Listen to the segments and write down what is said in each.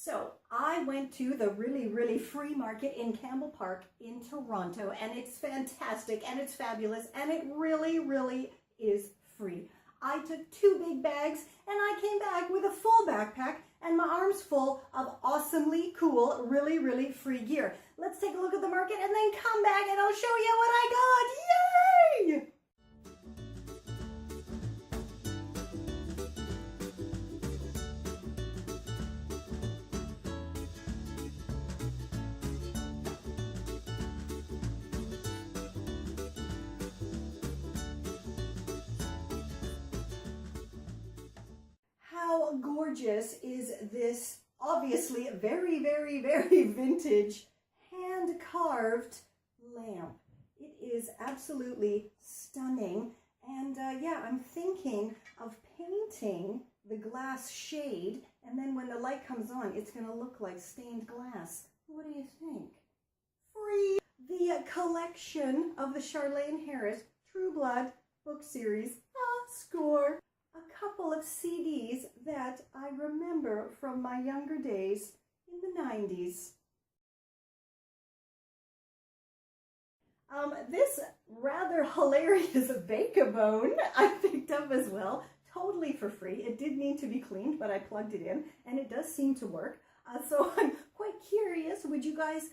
So I went to the really free market in Campbell Park in Toronto, and it's fantastic and it's fabulous and it really is free. I took 2 big bags and I came back with a full backpack and my arms full of awesomely cool, really free gear. Let's take a look at the market and then come back and I'll show you what I got. Yay! How gorgeous is this obviously very vintage hand-carved lamp. It is absolutely stunning, and yeah, I'm thinking of painting the glass shade, and then when the light comes on it's going to look like stained glass. What do you think? Free! The collection of the Charlene Harris True Blood book series. Score! A couple of CDs that I remember from my younger days in the 90s. This rather hilarious Bake-A-Bone I picked up as well, totally for free. It did need to be cleaned, but I plugged it in, and it does seem to work. So I'm quite curious, would you guys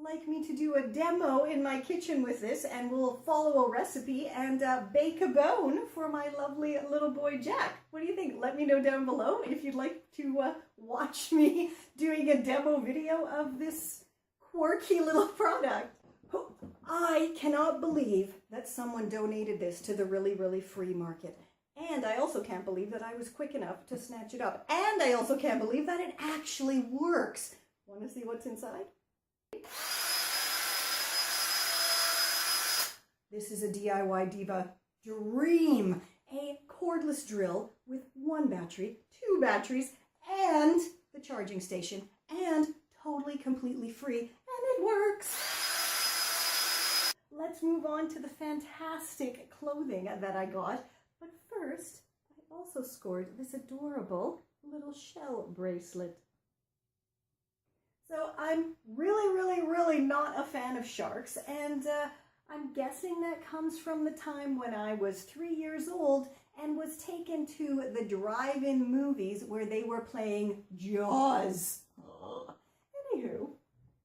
like me to do a demo in my kitchen with this, and we'll follow a recipe and bake a bone for my lovely little boy Jack? What do you think? Let me know down below if you'd like to watch me doing a demo video of this quirky little product. I cannot believe that someone donated this to the really free market. And I also can't believe that I was quick enough to snatch it up. And I also can't believe that it actually works. Want to see what's inside? This is a DIY Diva dream. A cordless drill with 1 battery, 2 batteries, and the charging station, and totally completely free, and it works. Let's move on to the fantastic clothing that I got. But first, I also scored this adorable little shell bracelet. So I'm really not a fan of sharks, and I'm guessing that comes from the time when I was 3 years old and was taken to the drive-in movies where they were playing Jaws. Anywho,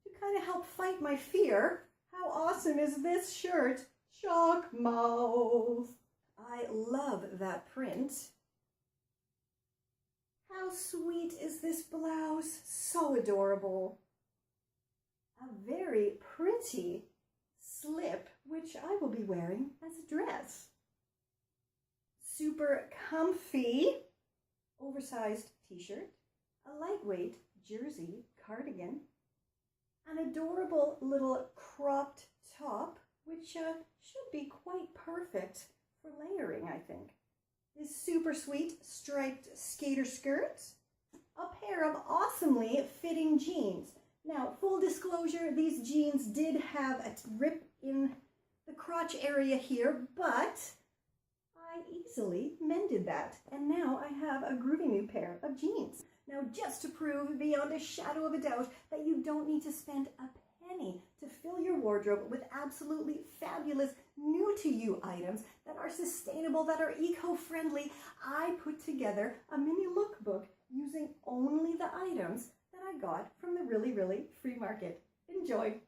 to kind of help fight my fear, how awesome is this shirt? Shark mouth. I love that print. How sweet is this blouse? So adorable. A very pretty slip, which I will be wearing as a dress. Super comfy oversized t-shirt, a lightweight jersey cardigan, an adorable little cropped top, which should be quite perfect for layering, I think. This super sweet striped skater skirt, a pair of awesomely fitting jeans. Now, full disclosure, these jeans did have a rip in the crotch area here, but I easily mended that, and now I have a groovy new pair of jeans. Now, just to prove beyond a shadow of a doubt that you don't need to spend a penny to fill your wardrobe with absolutely fabulous new-to-you items that are sustainable, that are eco-friendly, I put together a mini lookbook using only the items that I got from the really free market. Enjoy!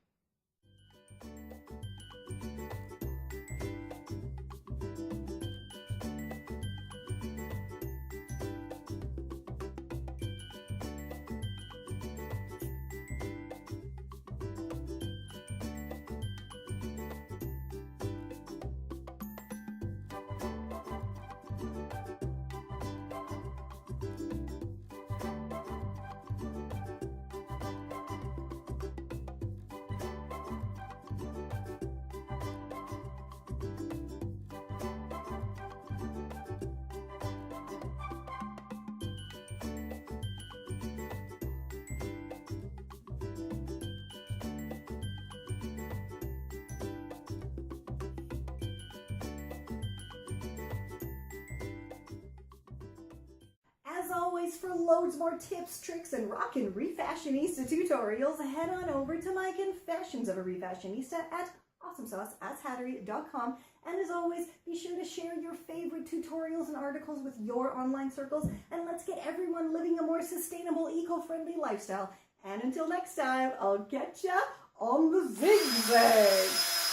guys, for loads more tips, tricks, and rockin' refashionista tutorials, head on over to my Confessions of a Refashionista at awesomesauceashattery.com. And as always, be sure to share your favorite tutorials and articles with your online circles, and let's get everyone living a more sustainable, eco-friendly lifestyle. And until next time, I'll catch ya on the zigzag.